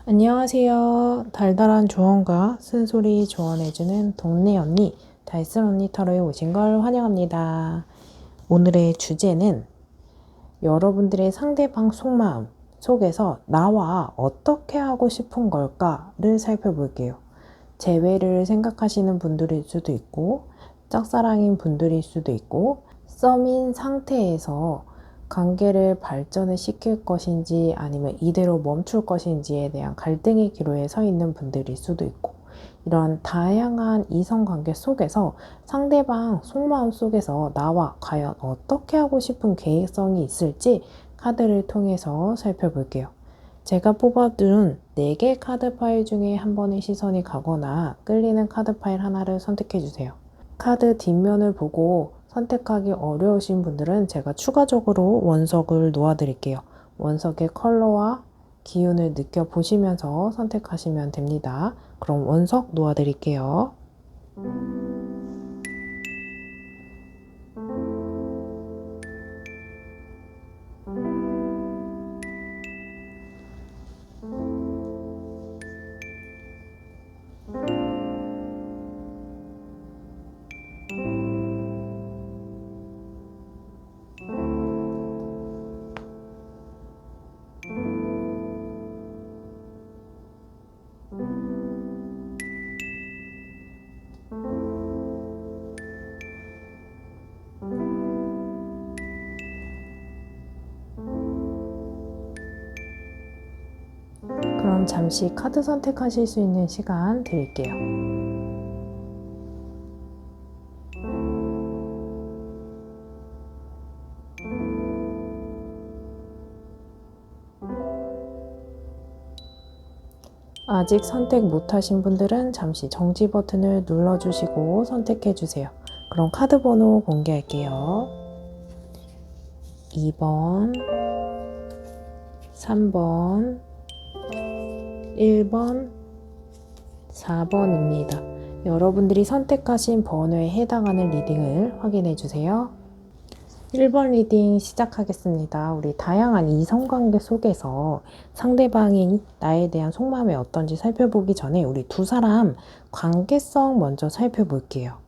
안녕하세요. 달달한 조언과 쓴소리 조언해주는 동네 언니, 달슬 언니 터로에 오신 걸 환영합니다. 오늘의 주제는 여러분들의 상대방 속마음 속에서 나와 어떻게 하고 싶은 걸까를 살펴볼게요. 재회를 생각하시는 분들일 수도 있고, 짝사랑인 분들일 수도 있고, 썸인 상태에서 관계를 발전을 시킬 것인지 아니면 이대로 멈출 것인지에 대한 갈등의 기로에 서 있는 분들일 수도 있고, 이런 다양한 이성관계 속에서 상대방 속마음 속에서 나와 과연 어떻게 하고 싶은 계획성이 있을지 카드를 통해서 살펴볼게요. 제가 뽑아둔 4개 카드 파일 중에 한 번의 시선이 가거나 끌리는 카드 파일 하나를 선택해주세요. 카드 뒷면을 보고 선택하기 어려우신 분들은 제가 추가적으로 원석을 놓아드릴게요. 원석의 컬러와 기운을 느껴보시면서 선택하시면 됩니다. 그럼 원석 놓아드릴게요. 그럼 잠시 카드 선택하실 수 있는 시간 드릴게요. 아직 선택 못하신 분들은 잠시 정지 버튼을 눌러주시고 선택해주세요. 그럼 카드 번호 공개할게요. 2번, 3번, 1번, 4번입니다. 여러분들이 선택하신 번호에 해당하는 리딩을 확인해 주세요. 1번 리딩 시작하겠습니다. 우리 다양한 이성관계 속에서 상대방이 나에 대한 속마음이 어떤지 살펴보기 전에 우리 두 사람 관계성 먼저 살펴볼게요.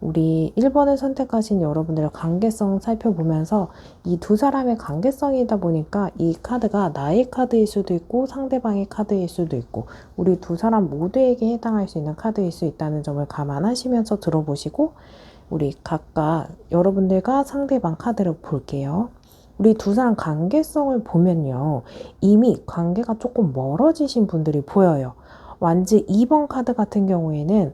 우리 1번을 선택하신 여러분들의 관계성 살펴보면서 이 두 사람의 관계성이다 보니까 이 카드가 나의 카드일 수도 있고 상대방의 카드일 수도 있고 우리 두 사람 모두에게 해당할 수 있는 카드일 수 있다는 점을 감안하시면서 들어보시고 우리 각각 여러분들과 상대방 카드를 볼게요. 우리 두 사람 관계성을 보면요. 이미 관계가 조금 멀어지신 분들이 보여요. 완즈 2번 카드 같은 경우에는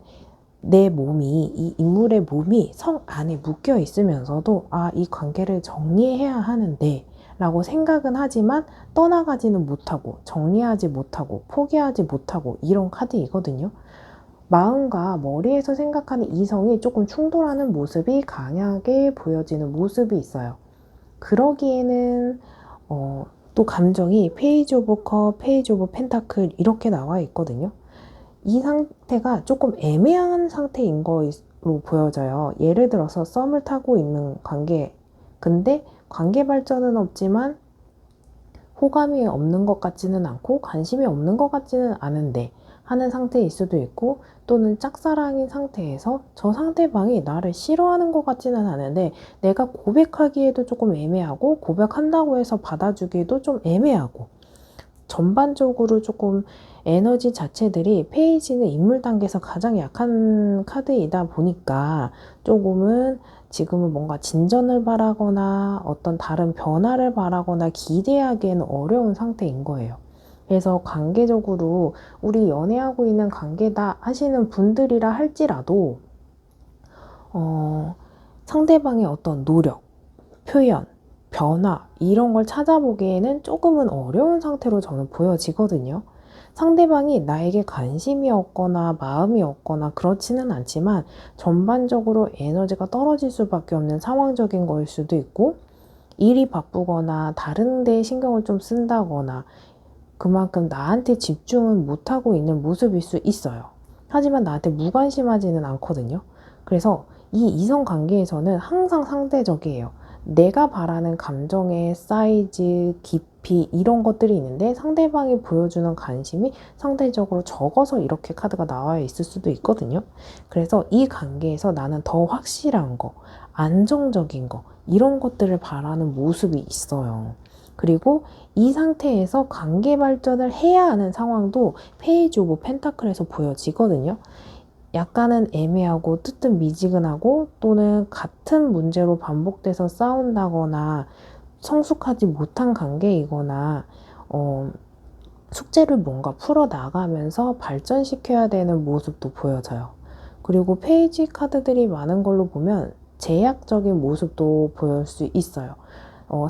내 몸이, 이 인물의 몸이 성 안에 묶여 있으면서도 이 관계를 정리해야 하는데 라고 생각은 하지만 떠나가지는 못하고 정리하지 못하고 포기하지 못하고 이런 카드이거든요. 마음과 머리에서 생각하는 이성이 조금 충돌하는 모습이 강하게 보여지는 모습이 있어요. 그러기에는 또 감정이 페이지 오브 컵, 페이지 오브 펜타클 이렇게 나와 있거든요. 이 상태가 조금 애매한 상태인 거로 보여져요. 예를 들어서 썸을 타고 있는 관계, 근데 관계 발전은 없지만 호감이 없는 것 같지는 않고 관심이 없는 것 같지는 않은데 하는 상태일 수도 있고, 또는 짝사랑인 상태에서 저 상대방이 나를 싫어하는 것 같지는 않은데 내가 고백하기에도 조금 애매하고 고백한다고 해서 받아주기에도 좀 애매하고, 전반적으로 조금 에너지 자체들이 페이지는 인물 단계에서 가장 약한 카드이다 보니까 조금은 지금은 뭔가 진전을 바라거나 어떤 다른 변화를 바라거나 기대하기에는 어려운 상태인 거예요. 그래서 관계적으로 우리 연애하고 있는 관계다 하시는 분들이라 할지라도 상대방의 어떤 노력, 표현, 변화 이런 걸 찾아보기에는 조금은 어려운 상태로 저는 보여지거든요. 상대방이 나에게 관심이 없거나 마음이 없거나 그렇지는 않지만 전반적으로 에너지가 떨어질 수밖에 없는 상황적인 거일 수도 있고, 일이 바쁘거나 다른 데에 신경을 좀 쓴다거나 그만큼 나한테 집중은 못하고 있는 모습일 수 있어요. 하지만 나한테 무관심하지는 않거든요. 그래서 이 이성관계에서는 항상 상대적이에요. 내가 바라는 감정의 사이즈, 깊이, 높이 이런 것들이 있는데 상대방이 보여주는 관심이 상대적으로 적어서 이렇게 카드가 나와 있을 수도 있거든요. 그래서 이 관계에서 나는 더 확실한 거, 안정적인 거, 이런 것들을 바라는 모습이 있어요. 그리고 이 상태에서 관계 발전을 해야 하는 상황도 페이지 오브 펜타클에서 보여지거든요. 약간은 애매하고 뜨뜻미지근하고 또는 같은 문제로 반복돼서 싸운다거나 성숙하지 못한 관계이거나 숙제를 뭔가 풀어나가면서 발전시켜야 되는 모습도 보여져요. 그리고 페이지 카드들이 많은 걸로 보면 제약적인 모습도 보일 수 있어요.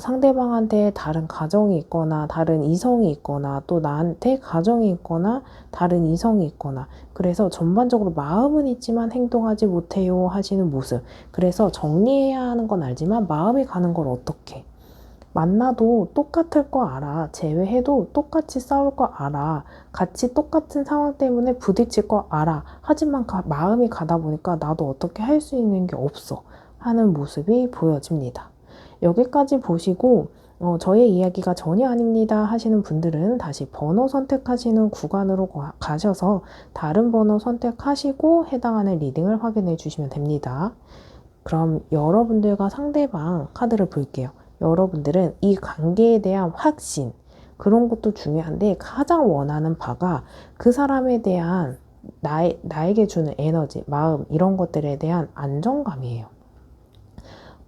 상대방한테 다른 가정이 있거나 다른 이성이 있거나 또 나한테 가정이 있거나 다른 이성이 있거나 그래서 전반적으로 마음은 있지만 행동하지 못해요 하시는 모습. 그래서 정리해야 하는 건 알지만 마음이 가는 걸 어떻게 만나도 똑같을 거 알아. 제외해도 똑같이 싸울 거 알아. 같이 똑같은 상황 때문에 부딪힐 거 알아. 하지만 마음이 가다 보니까 나도 어떻게 할 수 있는 게 없어 하는 모습이 보여집니다. 여기까지 보시고 저의 이야기가 전혀 아닙니다 하시는 분들은 다시 번호 선택하시는 구간으로 가셔서 다른 번호 선택하시고 해당하는 리딩을 확인해 주시면 됩니다. 그럼 여러분들과 상대방 카드를 볼게요. 여러분들은 이 관계에 대한 확신, 그런 것도 중요한데 가장 원하는 바가 그 사람에 대한 나에게 주는 에너지, 마음 이런 것들에 대한 안정감이에요.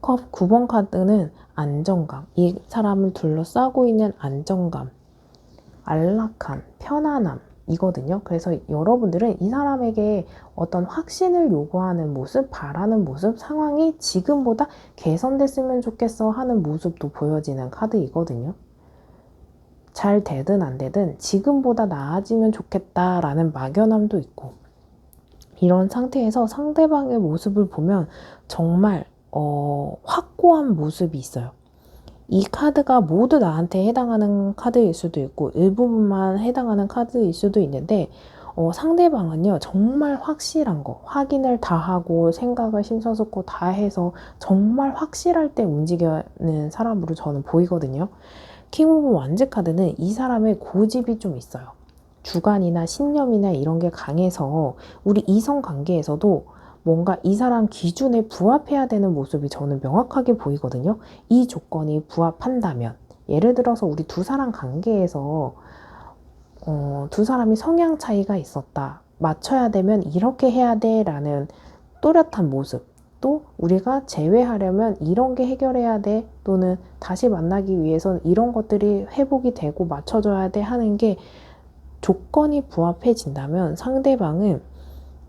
컵 9번 카드는 안정감, 이 사람을 둘러싸고 있는 안정감, 안락함, 편안함 이거든요. 그래서 여러분들은 이 사람에게 어떤 확신을 요구하는 모습, 바라는 모습, 상황이 지금보다 개선됐으면 좋겠어 하는 모습도 보여지는 카드이거든요. 잘 되든 안 되든 지금보다 나아지면 좋겠다라는 막연함도 있고 이런 상태에서 상대방의 모습을 보면 정말 확고한 모습이 있어요. 이 카드가 모두 나한테 해당하는 카드일 수도 있고 일부분만 해당하는 카드일 수도 있는데 상대방은요 정말 확실한 거 확인을 다 하고 생각을 심사숙고 다 해서 정말 확실할 때 움직이는 사람으로 저는 보이거든요. 킹 오브 완즈 카드는 이 사람의 고집이 좀 있어요. 주관이나 신념이나 이런 게 강해서 우리 이성 관계에서도 뭔가 이 사람 기준에 부합해야 되는 모습이 저는 명확하게 보이거든요. 이 조건이 부합한다면 예를 들어서 우리 두 사람 관계에서 두 사람이 성향 차이가 있었다. 맞춰야 되면 이렇게 해야 돼 라는 또렷한 모습 또 우리가 재회하려면 이런 게 해결해야 돼 또는 다시 만나기 위해서는 이런 것들이 회복이 되고 맞춰줘야 돼 하는 게 조건이 부합해진다면 상대방은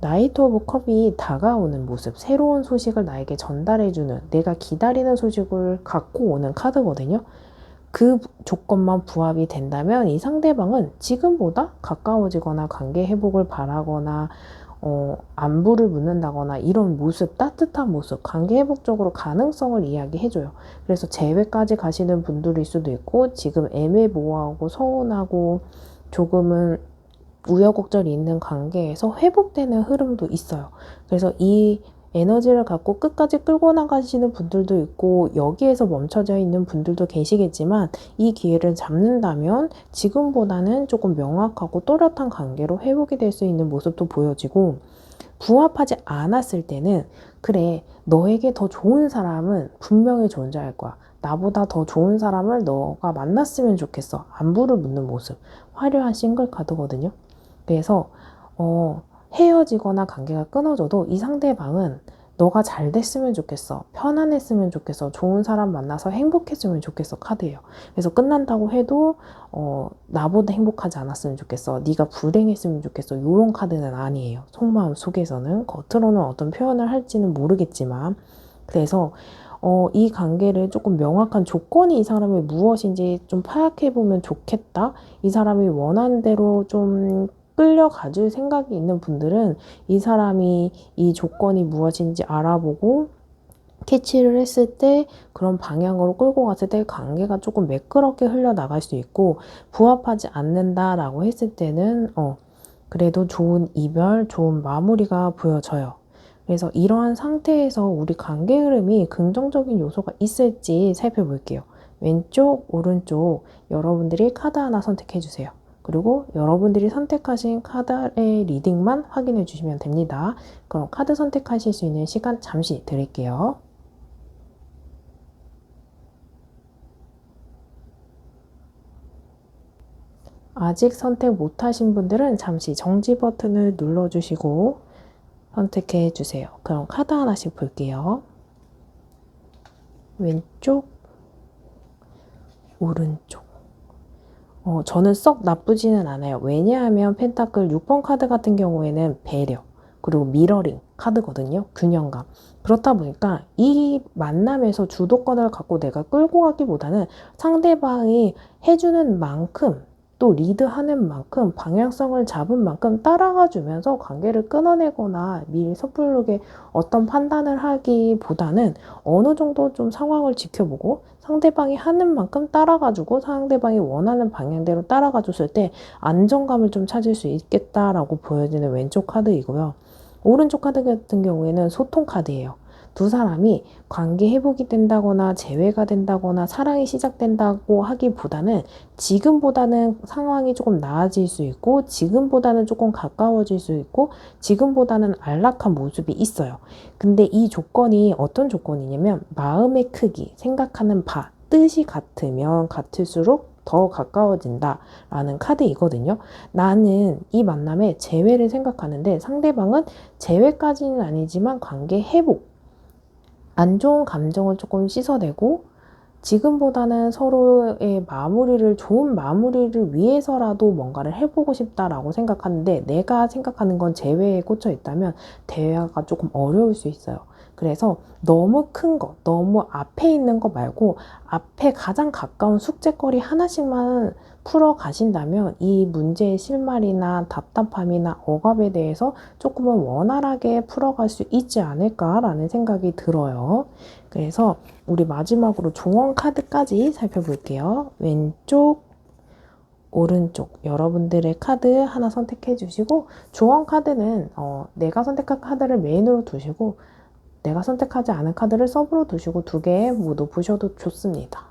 나이트 오브 컵이 다가오는 모습, 새로운 소식을 나에게 전달해주는 내가 기다리는 소식을 갖고 오는 카드거든요. 그 조건만 부합이 된다면 이 상대방은 지금보다 가까워지거나 관계 회복을 바라거나 안부를 묻는다거나 이런 모습, 따뜻한 모습, 관계 회복적으로 가능성을 이야기해줘요. 그래서 재회까지 가시는 분들일 수도 있고 지금 애매모호하고 서운하고 조금은 우여곡절이 있는 관계에서 회복되는 흐름도 있어요. 그래서 이 에너지를 갖고 끝까지 끌고 나가시는 분들도 있고 여기에서 멈춰져 있는 분들도 계시겠지만 이 기회를 잡는다면 지금보다는 조금 명확하고 또렷한 관계로 회복이 될 수 있는 모습도 보여지고 부합하지 않았을 때는 그래 너에게 더 좋은 사람은 분명히 존재할 거야. 나보다 더 좋은 사람을 너가 만났으면 좋겠어. 안부를 묻는 모습. 화려한 싱글 카드거든요. 그래서 헤어지거나 관계가 끊어져도 이 상대방은 너가 잘 됐으면 좋겠어. 편안했으면 좋겠어. 좋은 사람 만나서 행복했으면 좋겠어. 카드예요. 그래서 끝난다고 해도 나보다 행복하지 않았으면 좋겠어. 네가 불행했으면 좋겠어. 이런 카드는 아니에요. 속마음 속에서는. 겉으로는 어떤 표현을 할지는 모르겠지만 그래서 이 관계를 조금 명확한 조건이 이 사람의 무엇인지 좀 파악해보면 좋겠다. 이 사람이 원하는 대로 좀 끌려가줄 생각이 있는 분들은 이 사람이 이 조건이 무엇인지 알아보고 캐치를 했을 때 그런 방향으로 끌고 갔을 때 관계가 조금 매끄럽게 흘러나갈 수 있고 부합하지 않는다라고 했을 때는 그래도 좋은 이별, 좋은 마무리가 보여져요. 그래서 이러한 상태에서 우리 관계 흐름이 긍정적인 요소가 있을지 살펴볼게요. 왼쪽, 오른쪽 여러분들이 카드 하나 선택해 주세요. 그리고 여러분들이 선택하신 카드의 리딩만 확인해 주시면 됩니다. 그럼 카드 선택하실 수 있는 시간 잠시 드릴게요. 아직 선택 못하신 분들은 잠시 정지 버튼을 눌러주시고 선택해 주세요. 그럼 카드 하나씩 볼게요. 왼쪽, 오른쪽. 저는 썩 나쁘지는 않아요. 왜냐하면 펜타클 6번 카드 같은 경우에는 배려, 그리고 미러링 카드거든요. 균형감. 그렇다 보니까 이 만남에서 주도권을 갖고 내가 끌고 가기보다는 상대방이 해주는 만큼 또 리드하는 만큼 방향성을 잡은 만큼 따라가 주면서 관계를 끊어내거나 미리 섣부르게 어떤 판단을 하기보다는 어느 정도 좀 상황을 지켜보고 상대방이 하는 만큼 따라가지고 상대방이 원하는 방향대로 따라가줬을 때 안정감을 좀 찾을 수 있겠다라고 보여지는 왼쪽 카드이고요. 오른쪽 카드 같은 경우에는 소통 카드예요. 두 사람이 관계 회복이 된다거나 재회가 된다거나 사랑이 시작된다고 하기보다는 지금보다는 상황이 조금 나아질 수 있고 지금보다는 조금 가까워질 수 있고 지금보다는 안락한 모습이 있어요. 근데 이 조건이 어떤 조건이냐면 마음의 크기, 생각하는 바, 뜻이 같으면 같을수록 더 가까워진다 라는 카드이거든요. 나는 이 만남에 재회를 생각하는데 상대방은 재회까지는 아니지만 관계 회복, 안 좋은 감정을 조금 씻어내고 지금보다는 서로의 마무리를, 좋은 마무리를 위해서라도 뭔가를 해보고 싶다라고 생각하는데 내가 생각하는 건 재회에 꽂혀 있다면 대화가 조금 어려울 수 있어요. 그래서 너무 큰 거, 너무 앞에 있는 거 말고 앞에 가장 가까운 숙제거리 하나씩만 풀어 가신다면 이 문제의 실마리나 답답함이나 억압에 대해서 조금은 원활하게 풀어갈 수 있지 않을까라는 생각이 들어요. 그래서 우리 마지막으로 조언 카드까지 살펴볼게요. 왼쪽, 오른쪽 여러분들의 카드 하나 선택해 주시고 조언 카드는 내가 선택한 카드를 메인으로 두시고 내가 선택하지 않은 카드를 서브로 두시고 두 개 모두 보셔도 좋습니다.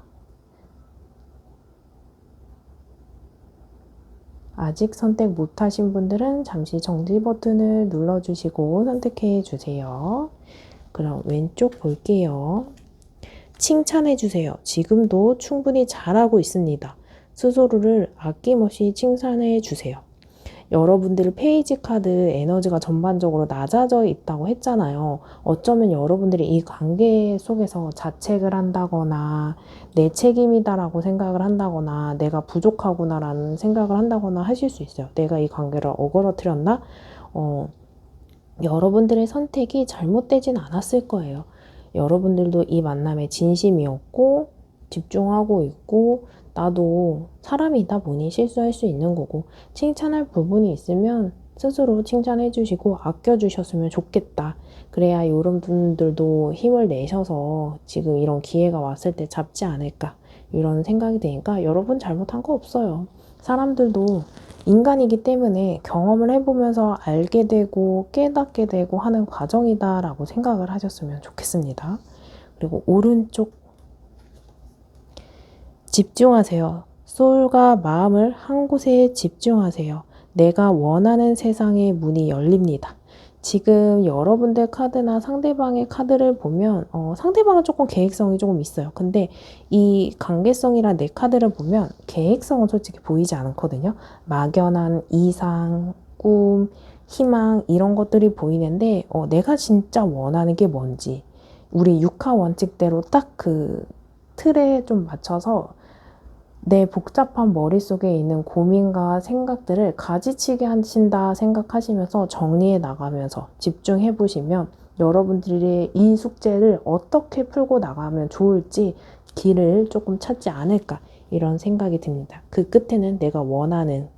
아직 선택 못하신 분들은 잠시 정지 버튼을 눌러주시고 선택해 주세요. 그럼 왼쪽 볼게요. 칭찬해 주세요. 지금도 충분히 잘하고 있습니다. 스스로를 아낌없이 칭찬해 주세요. 여러분들 페이지 카드 에너지가 전반적으로 낮아져 있다고 했잖아요. 어쩌면 여러분들이 이 관계 속에서 자책을 한다거나 내 책임이다라고 생각을 한다거나 내가 부족하구나라는 생각을 한다거나 하실 수 있어요. 내가 이 관계를 어그러뜨렸나? 여러분들의 선택이 잘못되진 않았을 거예요. 여러분들도 이 만남에 진심이었고 집중하고 있고 나도 사람이다 보니 실수할 수 있는 거고 칭찬할 부분이 있으면 스스로 칭찬해 주시고 아껴 주셨으면 좋겠다. 그래야 여러분들도 힘을 내셔서 지금 이런 기회가 왔을 때 잡지 않을까 이런 생각이 드니까 여러분 잘못한 거 없어요. 사람들도 인간이기 때문에 경험을 해보면서 알게 되고 깨닫게 되고 하는 과정이다라고 생각을 하셨으면 좋겠습니다. 그리고 오른쪽 집중하세요. 소울과 마음을 한 곳에 집중하세요. 내가 원하는 세상의 문이 열립니다. 지금 여러분들 카드나 상대방의 카드를 보면 상대방은 조금 계획성이 조금 있어요. 근데 이 관계성이란 내 카드를 보면 계획성은 솔직히 보이지 않거든요. 막연한 이상, 꿈, 희망 이런 것들이 보이는데 내가 진짜 원하는 게 뭔지 우리 육하 원칙대로 딱 그 틀에 좀 맞춰서 내 복잡한 머릿속에 있는 고민과 생각들을 가지치기 하신다 생각하시면서 정리해 나가면서 집중해 보시면 여러분들의 이 숙제를 어떻게 풀고 나가면 좋을지 길을 조금 찾지 않을까 이런 생각이 듭니다. 그 끝에는 내가 원하는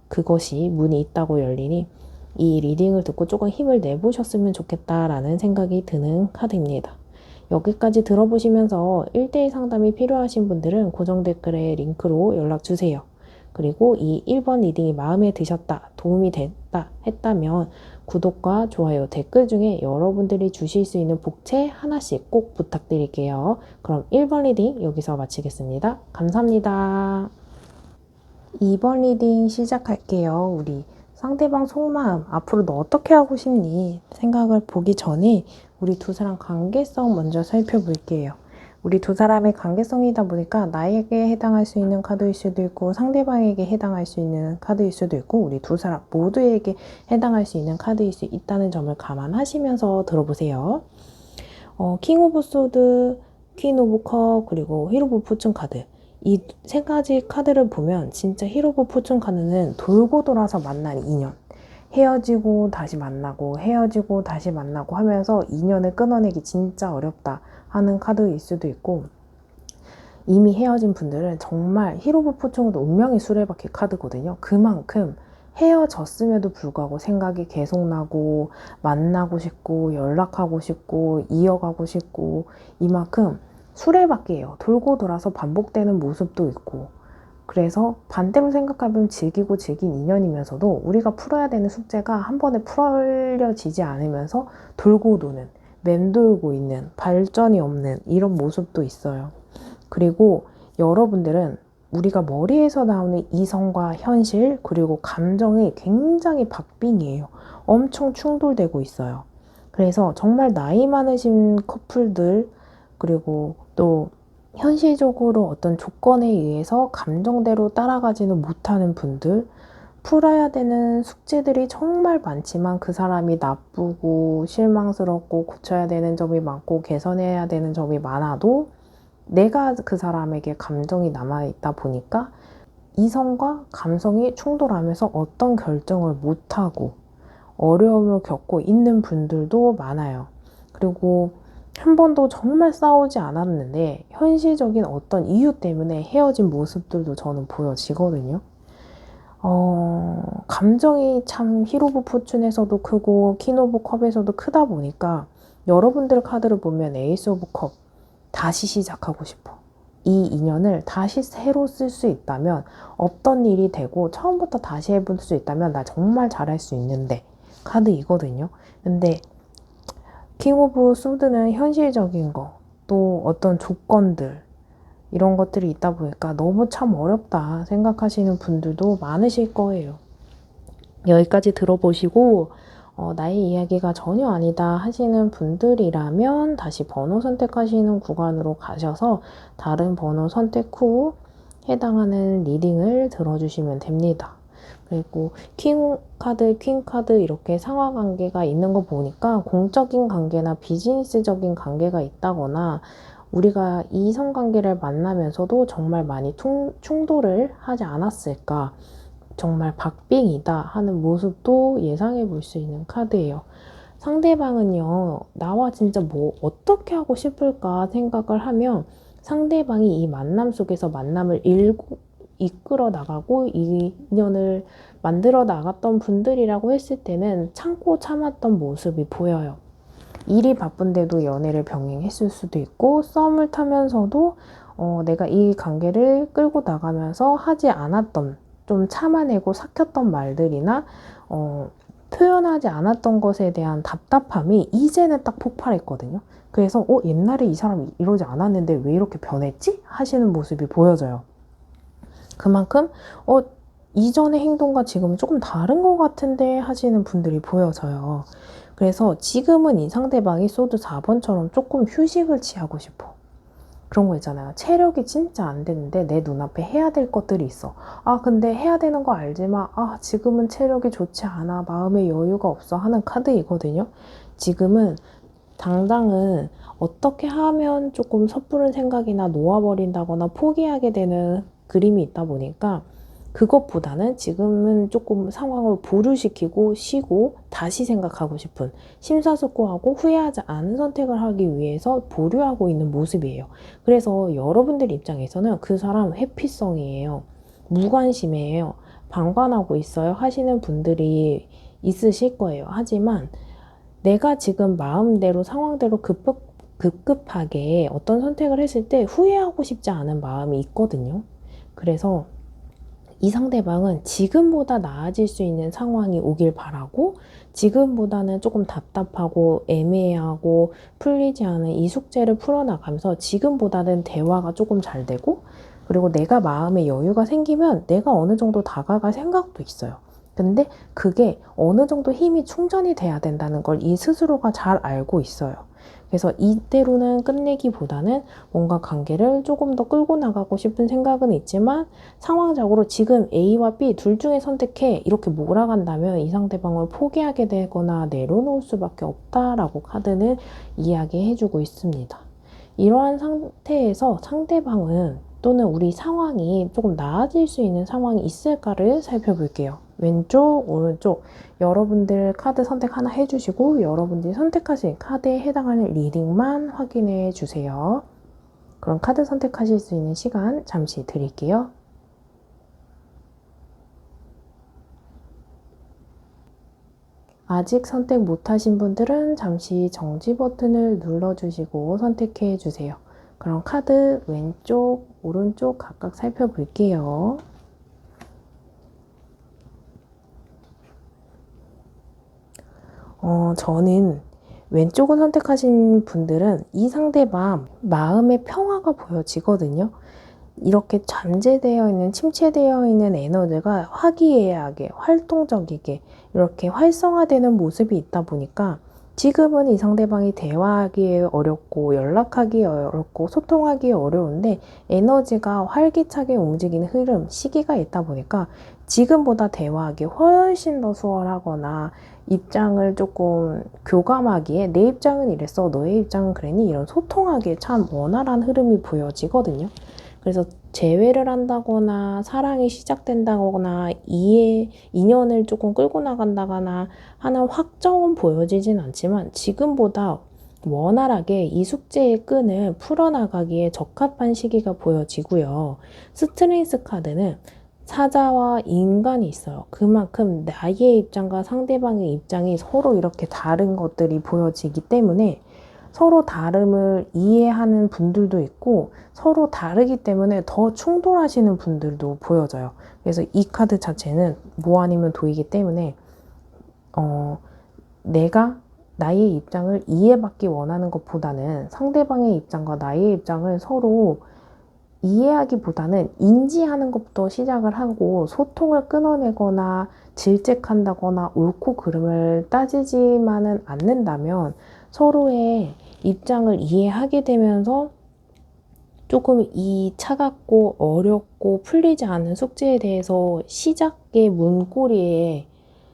그것이 문이 있다고 열리니 이 리딩을 듣고 조금 힘을 내보셨으면 좋겠다라는 생각이 드는 카드입니다. 여기까지 들어보시면서 1대1 상담이 필요하신 분들은 고정 댓글에 링크로 연락 주세요. 그리고 이 1번 리딩이 마음에 드셨다, 도움이 됐다 했다면 구독과 좋아요, 댓글 중에 여러분들이 주실 수 있는 복채 하나씩 꼭 부탁드릴게요. 그럼 1번 리딩 여기서 마치겠습니다. 감사합니다. 2번 리딩 시작할게요. 우리 상대방 속마음, 앞으로 너 어떻게 하고 싶니? 생각을 보기 전에 우리 두 사람 관계성 먼저 살펴볼게요. 우리 두 사람의 관계성이다 보니까 나에게 해당할 수 있는 카드일 수도 있고 상대방에게 해당할 수 있는 카드일 수도 있고 우리 두 사람 모두에게 해당할 수 있는 카드일 수 있다는 점을 감안하시면서 들어보세요. 킹 오브 소드, 퀸 오브 컵, 그리고 힐 오브 포춘 카드. 이 세 가지 카드를 보면 진짜 힐 오브 포춘 카드는 돌고 돌아서 만난 인연. 헤어지고 다시 만나고 헤어지고 다시 만나고 하면서 인연을 끊어내기 진짜 어렵다 하는 카드일 수도 있고 이미 헤어진 분들은 정말 힐 오브 포춘은 운명의 수레바퀴 카드거든요. 그만큼 헤어졌음에도 불구하고 생각이 계속 나고 만나고 싶고 연락하고 싶고 이어가고 싶고 이만큼 수레바퀴예요. 돌고 돌아서 반복되는 모습도 있고 그래서 반대로 생각하면 즐기고 즐긴 인연이면서도 우리가 풀어야 되는 숙제가 한 번에 풀려지지 않으면서 돌고 도는 맴돌고 있는 발전이 없는 이런 모습도 있어요. 그리고 여러분들은 우리가 머리에서 나오는 이성과 현실 그리고 감정이 굉장히 박빙이에요. 엄청 충돌되고 있어요. 그래서 정말 나이 많으신 커플들 그리고 또 현실적으로 어떤 조건에 의해서 감정대로 따라가지는 못하는 분들 풀어야 되는 숙제들이 정말 많지만 그 사람이 나쁘고 실망스럽고 고쳐야 되는 점이 많고 개선해야 되는 점이 많아도 내가 그 사람에게 감정이 남아있다 보니까 이성과 감성이 충돌하면서 어떤 결정을 못하고 어려움을 겪고 있는 분들도 많아요. 그리고 한 번도 정말 싸우지 않았는데 현실적인 어떤 이유 때문에 헤어진 모습들도 저는 보여지거든요. 감정이 참 힐 오브 포춘에서도 크고 퀸 오브 컵에서도 크다 보니까 여러분들 카드를 보면 에이스 오브 컵 다시 시작하고 싶어. 이 인연을 다시 새로 쓸 수 있다면 없던 일이 되고 처음부터 다시 해볼 수 있다면 나 정말 잘할 수 있는데 카드이거든요. 근데 킹 오브 소드는 현실적인 거, 또 어떤 조건들 이런 것들이 있다 보니까 너무 참 어렵다 생각하시는 분들도 많으실 거예요. 여기까지 들어보시고 나의 이야기가 전혀 아니다 하시는 분들이라면 다시 번호 선택하시는 구간으로 가셔서 다른 번호 선택 후 해당하는 리딩을 들어주시면 됩니다. 그리고 킹 카드, 퀸 카드 이렇게 상하 관계가 있는 거 보니까 공적인 관계나 비즈니스적인 관계가 있다거나 우리가 이성 관계를 만나면서도 정말 많이 충돌을 하지 않았을까 정말 박빙이다 하는 모습도 예상해 볼 수 있는 카드예요. 상대방은요, 나와 진짜 뭐 어떻게 하고 싶을까 생각을 하면 상대방이 이 만남 속에서 만남을 이끌어 나가고 이 인연을 만들어 나갔던 분들이라고 했을 때는 참고 참았던 모습이 보여요. 일이 바쁜데도 연애를 병행했을 수도 있고 썸을 타면서도 내가 이 관계를 끌고 나가면서 하지 않았던 좀 참아내고 삭혔던 말들이나 표현하지 않았던 것에 대한 답답함이 이제는 딱 폭발했거든요. 그래서 옛날에 이 사람이 이러지 않았는데 왜 이렇게 변했지? 하시는 모습이 보여져요. 그만큼 이전의 행동과 지금은 조금 다른 것 같은데 하시는 분들이 보여져요. 그래서 지금은 이 상대방이 소드 4번처럼 조금 휴식을 취하고 싶어. 그런 거 있잖아요. 체력이 진짜 안 되는데 내 눈앞에 해야 될 것들이 있어. 근데 해야 되는 거 알지만 지금은 체력이 좋지 않아. 마음의 여유가 없어 하는 카드이거든요. 지금은 당장은 어떻게 하면 조금 섣부른 생각이나 놓아버린다거나 포기하게 되는 그림이 있다 보니까 그것보다는 지금은 조금 상황을 보류시키고 쉬고 다시 생각하고 싶은 심사숙고하고 후회하지 않은 선택을 하기 위해서 보류하고 있는 모습이에요. 그래서 여러분들 입장에서는 그 사람 회피성이에요. 무관심이에요. 방관하고 있어요 하시는 분들이 있으실 거예요. 하지만 내가 지금 마음대로 상황대로 급급하게 어떤 선택을 했을 때 후회하고 싶지 않은 마음이 있거든요. 그래서 이 상대방은 지금보다 나아질 수 있는 상황이 오길 바라고, 지금보다는 조금 답답하고 애매하고 풀리지 않은 이 숙제를 풀어나가면서 지금보다는 대화가 조금 잘 되고, 그리고 내가 마음에 여유가 생기면 내가 어느 정도 다가갈 생각도 있어요. 근데 그게 어느 정도 힘이 충전이 돼야 된다는 걸 이 스스로가 잘 알고 있어요. 그래서 이대로는 끝내기보다는 뭔가 관계를 조금 더 끌고 나가고 싶은 생각은 있지만, 상황적으로 지금 A와 B 둘 중에 선택해 이렇게 몰아간다면 이 상대방을 포기하게 되거나 내려놓을 수밖에 없다라고 카드는 이야기해주고 있습니다. 이러한 상태에서 상대방은 또는 우리 상황이 조금 나아질 수 있는 상황이 있을까를 살펴볼게요. 왼쪽, 오른쪽 여러분들 카드 선택 하나 해주시고 여러분들이 선택하신 카드에 해당하는 리딩만 확인해 주세요. 그럼 카드 선택하실 수 있는 시간 잠시 드릴게요. 아직 선택 못하신 분들은 잠시 정지 버튼을 눌러주시고 선택해 주세요. 그럼 카드 왼쪽, 오른쪽 각각 살펴볼게요. 저는 왼쪽을 선택하신 분들은 이 상대방 마음의 평화가 보여지거든요. 이렇게 잠재되어 있는, 침체되어 있는 에너지가 화기애애하게, 활동적이게 이렇게 활성화되는 모습이 있다 보니까 지금은 이 상대방이 대화하기 어렵고 연락하기 어렵고 소통하기 어려운데 에너지가 활기차게 움직이는 흐름, 시기가 있다 보니까 지금보다 대화하기 훨씬 더 수월하거나 입장을 조금 교감하기에 내 입장은 이랬어, 너의 입장은 그랬니? 이런 소통하기에 참 원활한 흐름이 보여지거든요. 그래서 재회를 한다거나 사랑이 시작된다거나 인연을 조금 끌고 나간다거나 하는 확정은 보여지진 않지만 지금보다 원활하게 이 숙제의 끈을 풀어나가기에 적합한 시기가 보여지고요. 스트레스 카드는 사자와 인간이 있어요. 그만큼 나의 입장과 상대방의 입장이 서로 이렇게 다른 것들이 보여지기 때문에 서로 다름을 이해하는 분들도 있고 서로 다르기 때문에 더 충돌하시는 분들도 보여져요. 그래서 이 카드 자체는 뭐 아니면 도이기 때문에 내가 나의 입장을 이해받기 원하는 것보다는 상대방의 입장과 나의 입장을 서로 이해하기보다는 인지하는 것부터 시작을 하고 소통을 끊어내거나 질책한다거나 옳고 그름을 따지지만은 않는다면 서로의 입장을 이해하게 되면서 조금 이 차갑고 어렵고 풀리지 않은 숙제에 대해서 시작의 문고리에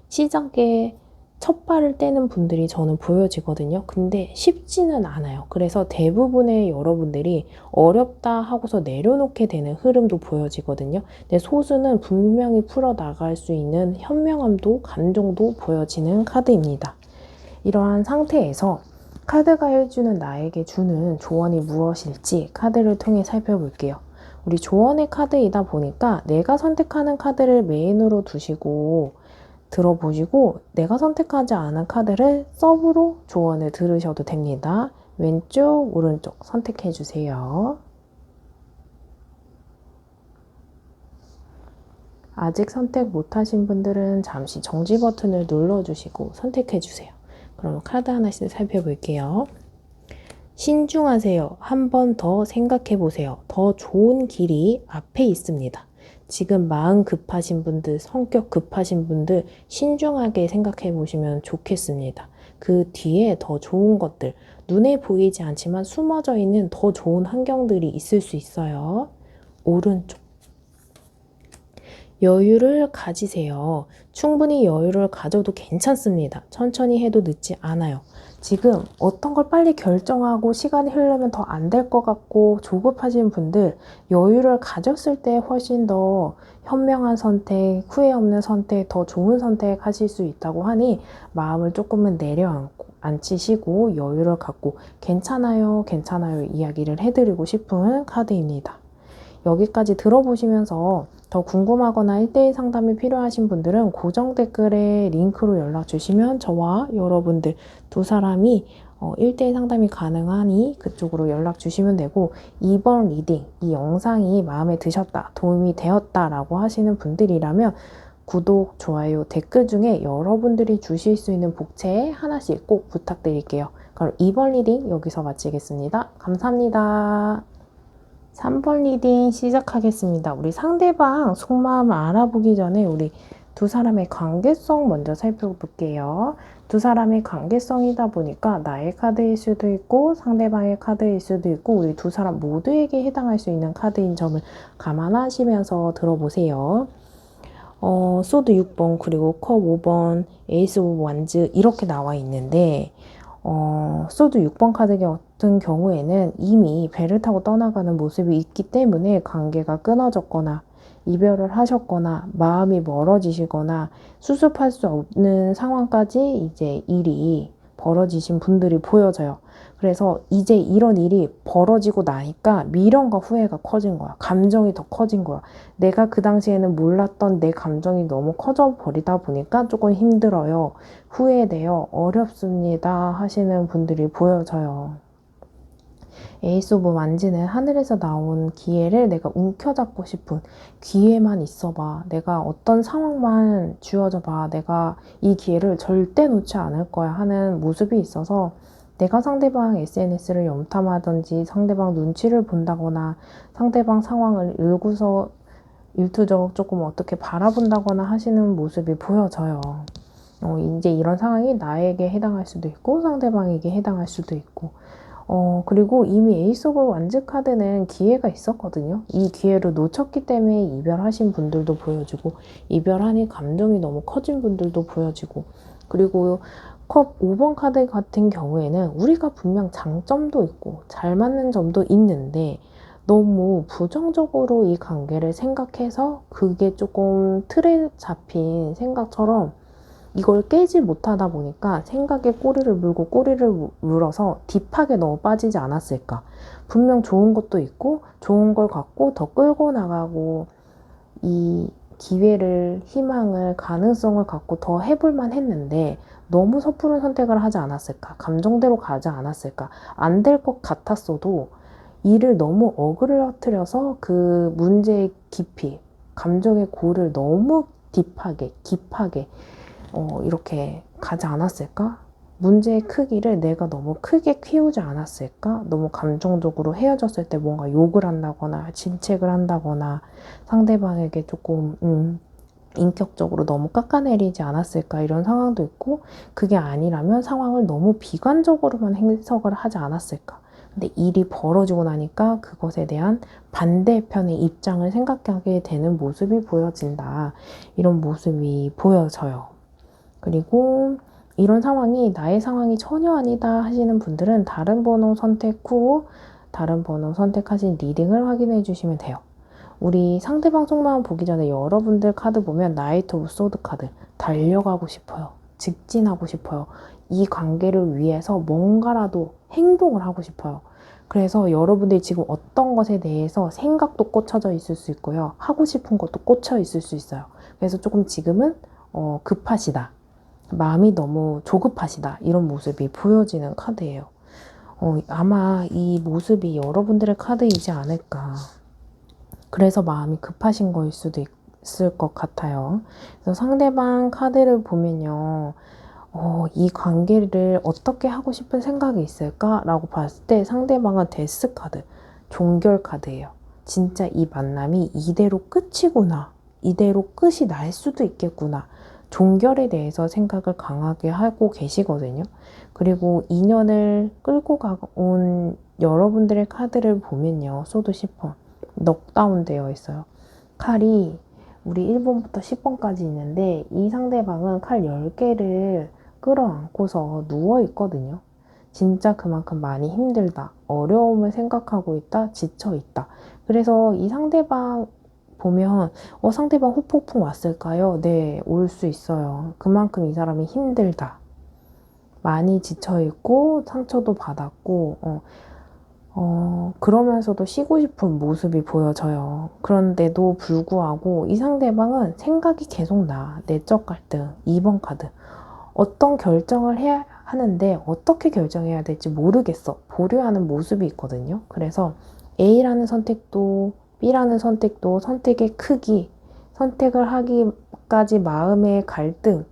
시작의 첫 발을 떼는 분들이 저는 보여지거든요. 근데 쉽지는 않아요. 그래서 대부분의 여러분들이 어렵다 하고서 내려놓게 되는 흐름도 보여지거든요. 근데 소수는 분명히 풀어나갈 수 있는 현명함도 감정도 보여지는 카드입니다. 이러한 상태에서 카드가 해주는 나에게 주는 조언이 무엇일지 카드를 통해 살펴볼게요. 우리 조언의 카드이다 보니까 내가 선택하는 카드를 메인으로 두시고 들어보시고 내가 선택하지 않은 카드를 서브로 조언을 들으셔도 됩니다. 왼쪽, 오른쪽 선택해 주세요. 아직 선택 못하신 분들은 잠시 정지 버튼을 눌러주시고 선택해 주세요. 그럼 카드 하나씩 살펴볼게요. 신중하세요. 한 번 더 생각해 보세요. 더 좋은 길이 앞에 있습니다. 지금 마음 급하신 분들, 성격 급하신 분들 신중하게 생각해 보시면 좋겠습니다. 그 뒤에 더 좋은 것들, 눈에 보이지 않지만 숨어져 있는 더 좋은 환경들이 있을 수 있어요. 오른쪽. 여유를 가지세요. 충분히 여유를 가져도 괜찮습니다. 천천히 해도 늦지 않아요. 지금 어떤 걸 빨리 결정하고 시간이 흐르면 더 안 될 것 같고 조급하신 분들 여유를 가졌을 때 훨씬 더 현명한 선택, 후회 없는 선택, 더 좋은 선택 하실 수 있다고 하니 마음을 조금은 내려앉히시고 여유를 갖고 괜찮아요, 괜찮아요 이야기를 해드리고 싶은 카드입니다. 여기까지 들어보시면서 더 궁금하거나 1대1 상담이 필요하신 분들은 고정 댓글에 링크로 연락 주시면 저와 여러분들 두 사람이 1대1 상담이 가능하니 그쪽으로 연락 주시면 되고, 이번 리딩, 이 영상이 마음에 드셨다, 도움이 되었다 라고 하시는 분들이라면 구독, 좋아요, 댓글 중에 여러분들이 주실 수 있는 복채 하나씩 꼭 부탁드릴게요. 그럼 2번 리딩 여기서 마치겠습니다. 감사합니다. 3번 리딩 시작하겠습니다. 우리 상대방 속마음 알아보기 전에 우리 두 사람의 관계성 먼저 살펴볼게요. 두 사람의 관계성이다 보니까 나의 카드일 수도 있고 상대방의 카드일 수도 있고 우리 두 사람 모두에게 해당할 수 있는 카드인 점을 감안하시면서 들어보세요. 소드 6번 그리고 컵 5번 에이스 오브 완즈 이렇게 나와 있는데 소드 6번 카드 같은 경우에는 이미 배를 타고 떠나가는 모습이 있기 때문에 관계가 끊어졌거나 이별을 하셨거나 마음이 멀어지시거나 수습할 수 없는 상황까지 이제 일이 벌어지신 분들이 보여져요. 그래서 이제 이런 일이 벌어지고 나니까 미련과 후회가 커진 거야. 감정이 더 커진 거야. 내가 그 당시에는 몰랐던 내 감정이 너무 커져 버리다 보니까 조금 힘들어요. 후회돼요. 어렵습니다. 하시는 분들이 보여져요. 에이스 오브 완즈는 하늘에서 나온 기회를 내가 움켜잡고 싶은 기회만 있어봐. 내가 어떤 상황만 주어져봐. 내가 이 기회를 절대 놓지 않을 거야 하는 모습이 있어서 내가 상대방 SNS를 염탐하든지 상대방 눈치를 본다거나 상대방 상황을 읽고서 일투적 조금 어떻게 바라본다거나 하시는 모습이 보여져요. 이제 이런 상황이 나에게 해당할 수도 있고 상대방에게 해당할 수도 있고 그리고 이미 에이스 오브 완즈 카드는 기회가 있었거든요. 이 기회를 놓쳤기 때문에 이별하신 분들도 보여지고 이별하니 감정이 너무 커진 분들도 보여지고 그리고 컵 5번 카드 같은 경우에는 우리가 분명 장점도 있고 잘 맞는 점도 있는데 너무 부정적으로 이 관계를 생각해서 그게 조금 틀에 잡힌 생각처럼 이걸 깨지 못하다 보니까 생각에 꼬리를 물고 꼬리를 물어서 딥하게 너무 빠지지 않았을까. 분명 좋은 것도 있고 좋은 걸 갖고 더 끌고 나가고 이 기회를, 희망을, 가능성을 갖고 더 해볼만 했는데 너무 섣부른 선택을 하지 않았을까. 감정대로 가지 않았을까. 안 될 것 같았어도 이를 너무 어그러뜨려서 그 문제의 깊이, 감정의 골을 너무 딥하게, 깊하게 이렇게 가지 않았을까? 문제의 크기를 내가 너무 크게 키우지 않았을까? 너무 감정적으로 헤어졌을 때 뭔가 욕을 한다거나 질책을 한다거나 상대방에게 조금 인격적으로 너무 깎아내리지 않았을까? 이런 상황도 있고 그게 아니라면 상황을 너무 비관적으로만 해석을 하지 않았을까? 근데 일이 벌어지고 나니까 그것에 대한 반대편의 입장을 생각하게 되는 모습이 보여진다. 이런 모습이 보여져요. 그리고 이런 상황이 나의 상황이 전혀 아니다 하시는 분들은 다른 번호 선택 후 다른 번호 선택하신 리딩을 확인해 주시면 돼요. 우리 상대방 속마음 보기 전에 여러분들 카드 보면 나이트 오브 소드 카드 달려가고 싶어요. 직진하고 싶어요. 이 관계를 위해서 뭔가라도 행동을 하고 싶어요. 그래서 여러분들이 지금 어떤 것에 대해서 생각도 꽂혀져 있을 수 있고요. 하고 싶은 것도 꽂혀 있을 수 있어요. 그래서 조금 지금은 급하시다. 마음이 너무 조급하시다. 이런 모습이 보여지는 카드예요. 아마 이 모습이 여러분들의 카드이지 않을까. 그래서 마음이 급하신 거일 수도 있을 것 같아요. 그래서 상대방 카드를 보면요. 이 관계를 어떻게 하고 싶은 생각이 있을까라고 봤을 때 상대방은 데스 카드, 종결 카드예요. 진짜 이 만남이 이대로 끝이구나. 이대로 끝이 날 수도 있겠구나. 종결에 대해서 생각을 강하게 하고 계시거든요. 그리고 인연을 끌고 가온 여러분들의 카드를 보면요. 소드 10번 넉다운 되어 있어요. 칼이 우리 1번부터 10번까지 있는데 이 상대방은 칼 10개를 끌어안고서 누워 있거든요. 진짜 그만큼 많이 힘들다. 어려움을 생각하고 있다. 지쳐 있다. 그래서 이 상대방 보면 상대방 후폭풍 왔을까요? 네, 올 수 있어요. 그만큼 이 사람이 힘들다. 많이 지쳐있고 상처도 받았고 그러면서도 쉬고 싶은 모습이 보여져요. 그런데도 불구하고 이 상대방은 생각이 계속 나. 내적 갈등, 2번 카드. 어떤 결정을 해야 하는데 어떻게 결정해야 될지 모르겠어. 보류하는 모습이 있거든요. 그래서 A라는 선택도 B라는 선택도 선택의 크기, 선택을 하기까지 마음의 갈등,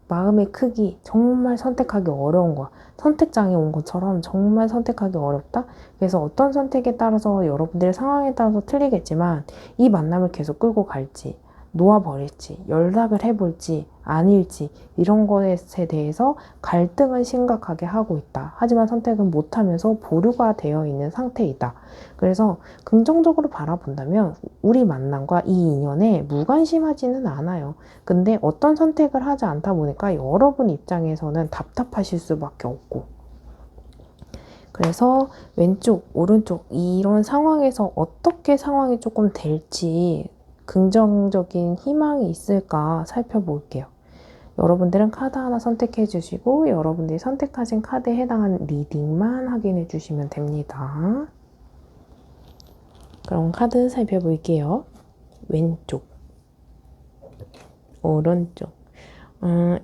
마음의 크기, 정말 선택하기 어려운 거야. 선택장애 온 것처럼 정말 선택하기 어렵다. 그래서 어떤 선택에 따라서 여러분들의 상황에 따라서 틀리겠지만 이 만남을 계속 끌고 갈지, 놓아버릴지, 연락을 해볼지 아닐지 이런 것에 대해서 갈등을 심각하게 하고 있다. 하지만 선택은 못하면서 보류가 되어 있는 상태이다. 그래서 긍정적으로 바라본다면 우리 만남과 이 인연에 무관심하지는 않아요. 근데 어떤 선택을 하지 않다 보니까 여러분 입장에서는 답답하실 수밖에 없고, 그래서 왼쪽, 오른쪽 이런 상황에서 어떻게 상황이 조금 될지 긍정적인 희망이 있을까 살펴볼게요. 여러분들은 카드 하나 선택해 주시고 여러분들이 선택하신 카드에 해당하는 리딩만 확인해 주시면 됩니다. 그럼 카드 살펴볼게요. 왼쪽, 오른쪽.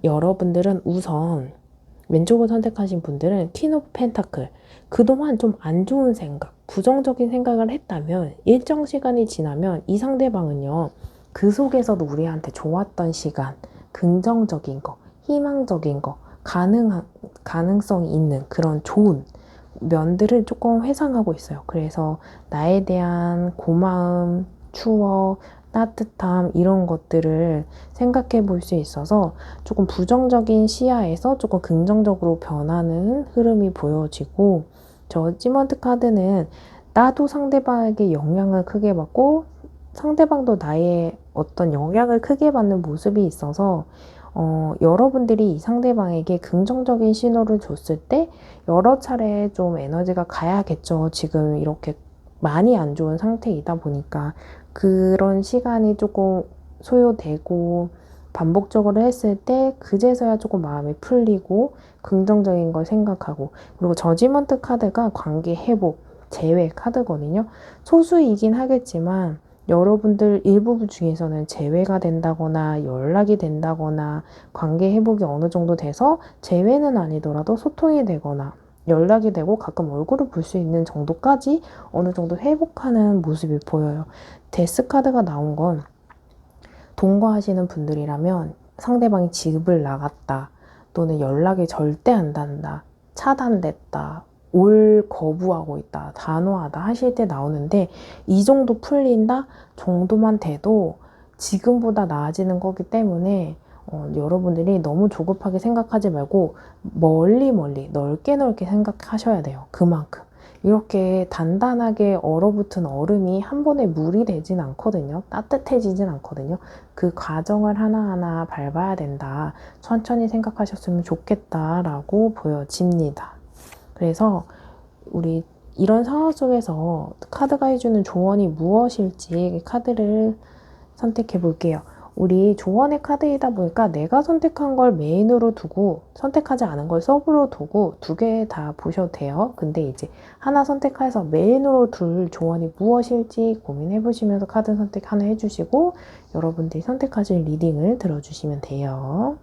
여러분들은 우선 왼쪽을 선택하신 분들은 퀸 오브 펜타클, 그동안 좀 안 좋은 생각, 부정적인 생각을 했다면 일정 시간이 지나면 이 상대방은요, 그 속에서도 우리한테 좋았던 시간, 긍정적인 거, 희망적인 거, 가능성이 있는 그런 좋은 면들을 조금 회상하고 있어요. 그래서 나에 대한 고마움, 추억, 따뜻함 이런 것들을 생각해 볼 수 있어서 조금 부정적인 시야에서 조금 긍정적으로 변하는 흐름이 보여지고, 저지먼트 카드는 나도 상대방에게 영향을 크게 받고 상대방도 나의 어떤 영향을 크게 받는 모습이 있어서 여러분들이 이 상대방에게 긍정적인 신호를 줬을 때 여러 차례 좀 에너지가 가야겠죠. 지금 이렇게 많이 안 좋은 상태이다 보니까 그런 시간이 조금 소요되고 반복적으로 했을 때 그제서야 조금 마음이 풀리고 긍정적인 걸 생각하고, 그리고 저지먼트 카드가 관계 회복, 재회 카드거든요. 소수이긴 하겠지만 여러분들 일부 중에서는 재회가 된다거나 연락이 된다거나 관계 회복이 어느 정도 돼서 재회는 아니더라도 소통이 되거나 연락이 되고 가끔 얼굴을 볼 수 있는 정도까지 어느 정도 회복하는 모습이 보여요. 데스 카드가 나온 건 동거하시는 분들이라면 상대방이 집을 나갔다, 또는 연락이 절대 안 닿는다, 차단됐다, 올 거부하고 있다, 단호하다 하실 때 나오는데, 이 정도 풀린다 정도만 돼도 지금보다 나아지는 거기 때문에 여러분들이 너무 조급하게 생각하지 말고 멀리 넓게 생각하셔야 돼요. 그만큼 이렇게 단단하게 얼어붙은 얼음이 한 번에 물이 되진 않거든요. 따뜻해지진 않거든요. 그 과정을 하나하나 밟아야 된다, 천천히 생각하셨으면 좋겠다라고 보여집니다. 그래서 우리 이런 상황 속에서 카드가 해주는 조언이 무엇일지 카드를 선택해 볼게요. 우리 조언의 카드이다 보니까 내가 선택한 걸 메인으로 두고 선택하지 않은 걸 서브로 두고 두 개 다 보셔도 돼요. 근데 이제 하나 선택해서 메인으로 둘 조언이 무엇일지 고민해 보시면서 카드 선택 하나 해주시고 여러분들이 선택하실 리딩을 들어주시면 돼요.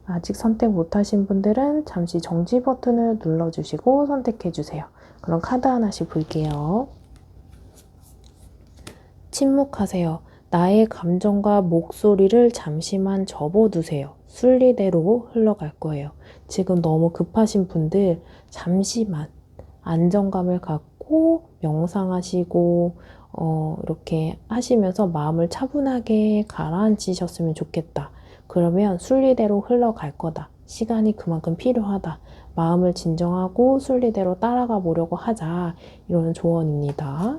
아직 선택 못하신 분들은 잠시 정지 버튼을 눌러주시고 선택해주세요. 그럼 카드 하나씩 볼게요. 침묵하세요. 나의 감정과 목소리를 잠시만 접어두세요. 순리대로 흘러갈 거예요. 지금 너무 급하신 분들 잠시만 안정감을 갖고 명상하시고 이렇게 하시면서 마음을 차분하게 가라앉히셨으면 좋겠다. 그러면 순리대로 흘러갈 거다. 시간이 그만큼 필요하다. 마음을 진정하고 순리대로 따라가 보려고 하자. 이런 조언입니다.